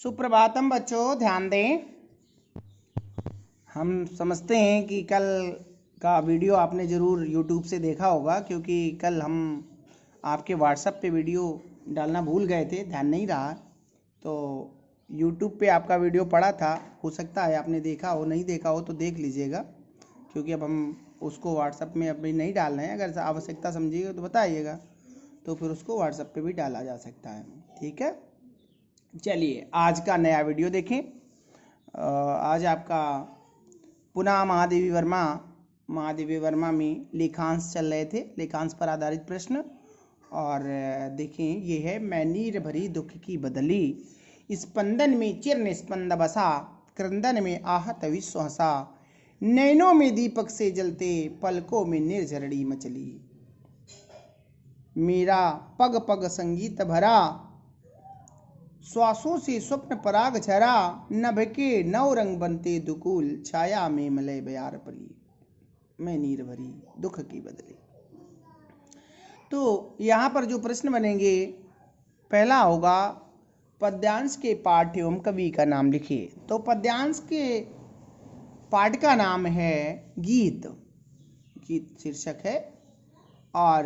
सुप्रभातम बच्चों, ध्यान दें। हम समझते हैं कि कल का वीडियो आपने ज़रूर YouTube से देखा होगा, क्योंकि कल हम आपके WhatsApp पे वीडियो डालना भूल गए थे, ध्यान नहीं रहा। तो YouTube पे आपका वीडियो पड़ा था, हो सकता है आपने देखा हो, नहीं देखा हो तो देख लीजिएगा, क्योंकि अब हम उसको WhatsApp में अभी नहीं डाल रहे हैं। अगर आवश्यकता समझिएगा तो बताइएगा, तो फिर उसको WhatsApp पे भी डाला जा सकता है। ठीक है, चलिए आज का नया वीडियो देखें। आज आपका पुनः महादेवी वर्मा में लेखांश चल रहे थे, लेखांश पर आधारित प्रश्न। और देखें, ये है मैं नीर भरी दुख की बदली, स्पंदन में चिर निस्पंद बसा, क्रंदन में आहत विश्व हंसा, नैनों में दीपक से जलते, पलकों में निर्झरड़ी मचली, मेरा पग पग संगीत भरा, श्वासों से स्वप्न पराग झरा, नभ के नव रंग बनते दुकूल, छाया में मलय बयार पली, मैं नीर भरी दुख की बदली। तो यहाँ पर जो प्रश्न बनेंगे, पहला होगा पद्यांश के पाठ एवं कवि का नाम लिखिए। तो पद्यांश के पाठ का नाम है गीत, गीत शीर्षक है, और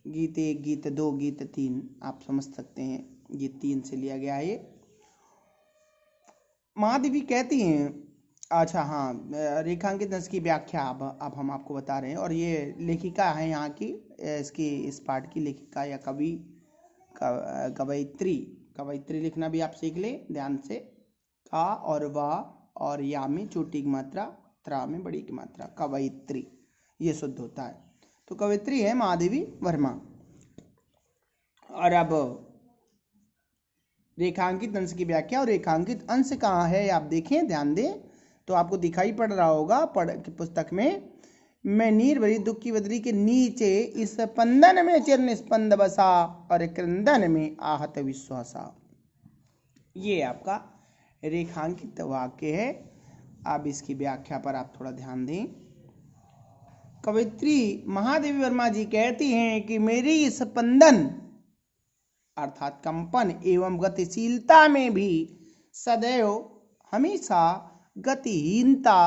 गीत 1, गीत 2, गीत 3 आप समझ सकते हैं, ये 3 से लिया गया है। महादेवी कहती हैं, अच्छा हाँ, रेखांकित अंश की व्याख्या अब हम आपको बता रहे हैं। और ये लेखिका है यहाँ की, इसकी इस पाठ की लेखिका या कवि कवयित्री लिखना भी आप सीख ले ध्यान से। का और वा और या में छोटी की मात्रा, त्रा में बड़ी की मात्रा, कवयित्री ये शुद्ध होता है। तो कवयित्री है महादेवी वर्मा। और अब रेखांकित अंश की व्याख्या। और रेखांकित अंश कहाँ है आप देखें, ध्यान दें, तो आपको दिखाई पड़ रहा होगा पुस्तक में, मैं नीर भरी दुख की बदली के नीचे इस स्पंदन में चिर निस्पंद बसा, और क्रंदन में आहत विश्वासा। ये आपका रेखांकित वाक्य है। अब इसकी व्याख्या पर आप थोड़ा ध्यान दें। कवयित्री महादेवी वर्मा जी कहती हैं कि मेरी स्पंदन अर्थात कंपन एवं गतिशीलता में भी सदैव हमेशा गतिहीनता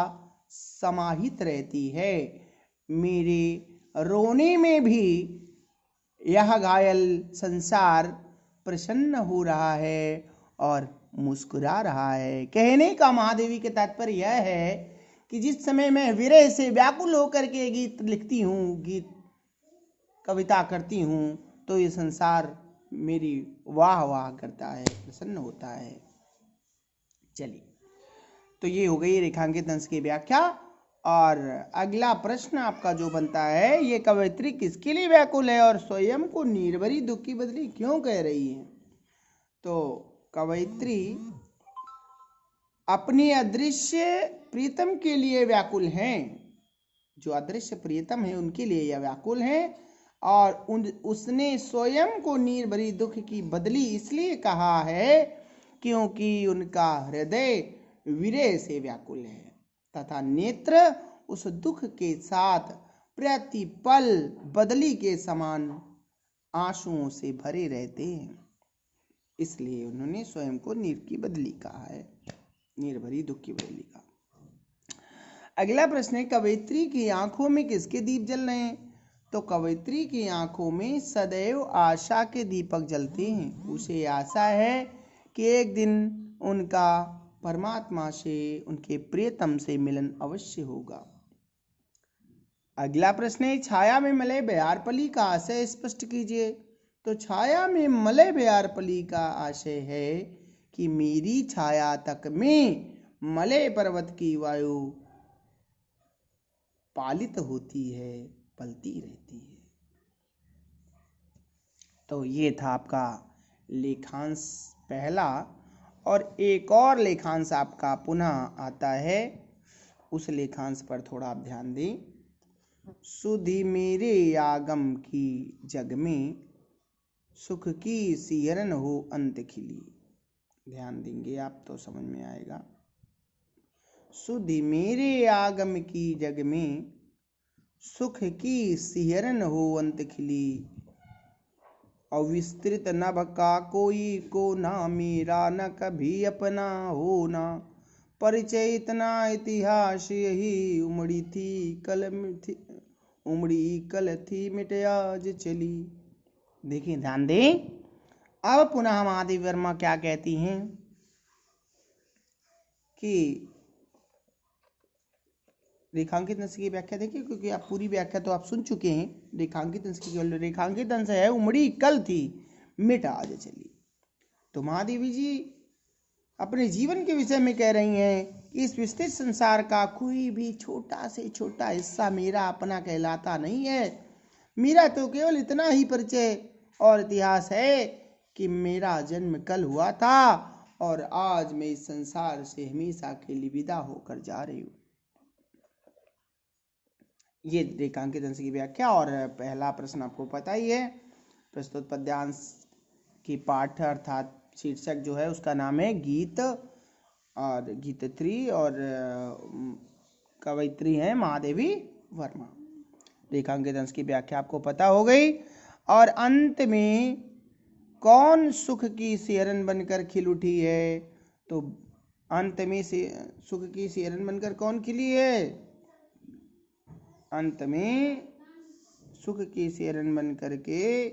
समाहित रहती है। मेरे रोने में भी यह घायल संसार प्रसन्न हो रहा है और मुस्कुरा रहा है। कहने का महादेवी के तात्पर्य यह है कि जिस समय मैं विरह से व्याकुल होकर के गीत लिखती हूँ, गीत कविता करती हूँ, तो ये संसार मेरी वाह वाह करता है, प्रसन्न होता है। चलिए, तो ये हो गई रेखांकित अंश की व्याख्या। और अगला प्रश्न आपका जो बनता है, ये कवयित्री किसके लिए व्याकुल है और स्वयं को निर्भरी दुख की बदली क्यों कह रही है? तो कवयित्री अपनी अदृश्य प्रीतम के लिए व्याकुल हैं, जो अदृश्य प्रीतम है उनके लिए यह व्याकुल है। और उसने स्वयं को नीर भरी दुख की बदली इसलिए कहा है क्योंकि उनका हृदय विरह से व्याकुल है तथा नेत्र उस दुख के साथ प्रतिपल बदली के समान आंसुओं से भरे रहते हैं, इसलिए उन्होंने स्वयं को नीर की बदली कहा है, नीर भरी दुख की बदली कहा। अगला प्रश्न है, कवयित्री की आंखों में किसके दीप जल रहे हैं? तो कवयित्री की आंखों में सदैव आशा के दीपक जलते हैं। उसे आशा है कि एक दिन उनका परमात्मा से, उनके प्रियतम से मिलन अवश्य होगा। अगला प्रश्न है, छाया में मलय बयारपली का आशय स्पष्ट कीजिए। तो छाया में मलय बयारपली का आशय है कि मेरी छाया तक में मलय पर्वत की वायु पालित होती है, पलती रहती है। तो ये था आपका लेखांश पहला। और एक और लेखांश आपका पुनः आता है, उस लेखांश पर थोड़ा आप ध्यान दें। सुधि मेरे आगम की जग में, सुख की सिहरन हो अंत खिली। ध्यान देंगे आप तो समझ में आएगा। सुधि मेरे आगम की जग में, सुख की सिहरन हो अंत खिली, अविस्तृत नभ का कोई को ना, मेरा न कभी अपना होना। परिचय इतना इतिहास यही, उमड़ी कल थी मिट आज चली। देखिए ध्यान दें, अब पुनः महादेवी वर्मा क्या कहती हैं कि रेखांकित अंश की व्याख्या देखिए, क्योंकि आप पूरी व्याख्या तो आप सुन चुके हैं। रेखांकित अंश की केवल रेखांकित अंश है, उमड़ी कल थी मिट आज चली। तो महादेवी जी अपने जीवन के विषय में कह रही हैं, इस विस्तृत संसार का कोई भी छोटा से छोटा हिस्सा मेरा अपना कहलाता नहीं है। मेरा तो केवल इतना ही परिचय और इतिहास है कि मेरा जन्म कल हुआ था और आज मैं इस संसार से हमेशा के लिए विदा होकर जा रही हूँ। ये रेखांकित अंश की व्याख्या। और पहला प्रश्न आपको पता ही है, प्रस्तुत पद्यांश की पाठ अर्थात शीर्षक जो है उसका नाम है गीत, और गीतत्री, और कवयित्री हैं महादेवी वर्मा। रेखांकित अंश की व्याख्या आपको पता हो गई। और अंत में कौन सुख की सिहरन बनकर खिल उठी है? तो अंत में से सुख की सिहरन बनकर कौन खिली है? अंत में सुख की सिहरन बन करके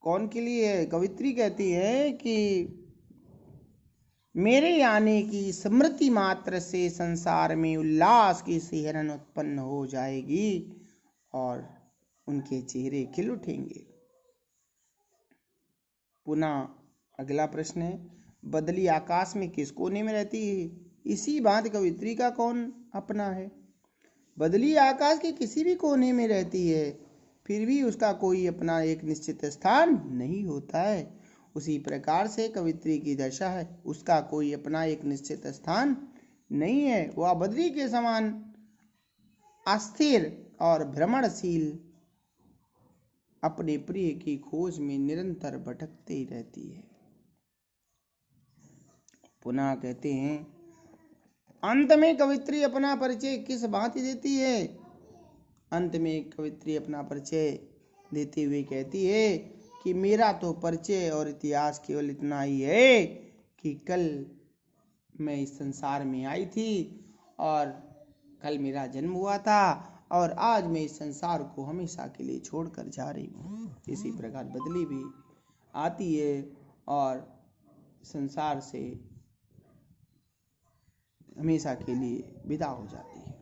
कौन के लिए है? कवित्री कहती है कि मेरे आने की स्मृति मात्र से संसार में उल्लास की सिहरन उत्पन्न हो जाएगी और उनके चेहरे खिल उठेंगे। पुनः अगला प्रश्न है, बदली आकाश में किस कोने में रहती है? इसी बात कवित्री का कौन अपना है? बदली आकाश के किसी भी कोने में रहती है, फिर भी उसका कोई अपना एक निश्चित स्थान नहीं होता है। उसी प्रकार से कवित्री की दशा है, उसका कोई अपना एक निश्चित स्थान नहीं है। वह बदली के समान अस्थिर और भ्रमणशील अपने प्रिय की खोज में निरंतर भटकती रहती है। पुनः कहते हैं, अंत में कवित्री अपना परिचय किस भांति देती है? अंत में कवित्री अपना परिचय देते हुए कहती है कि मेरा तो परिचय और इतिहास केवल इतना ही है कि कल मैं इस संसार में आई थी और कल मेरा जन्म हुआ था और आज मैं इस संसार को हमेशा के लिए छोड़कर जा रही हूँ। इसी प्रकार बदली भी आती है और संसार से हमेशा के लिए विदा हो जाती है।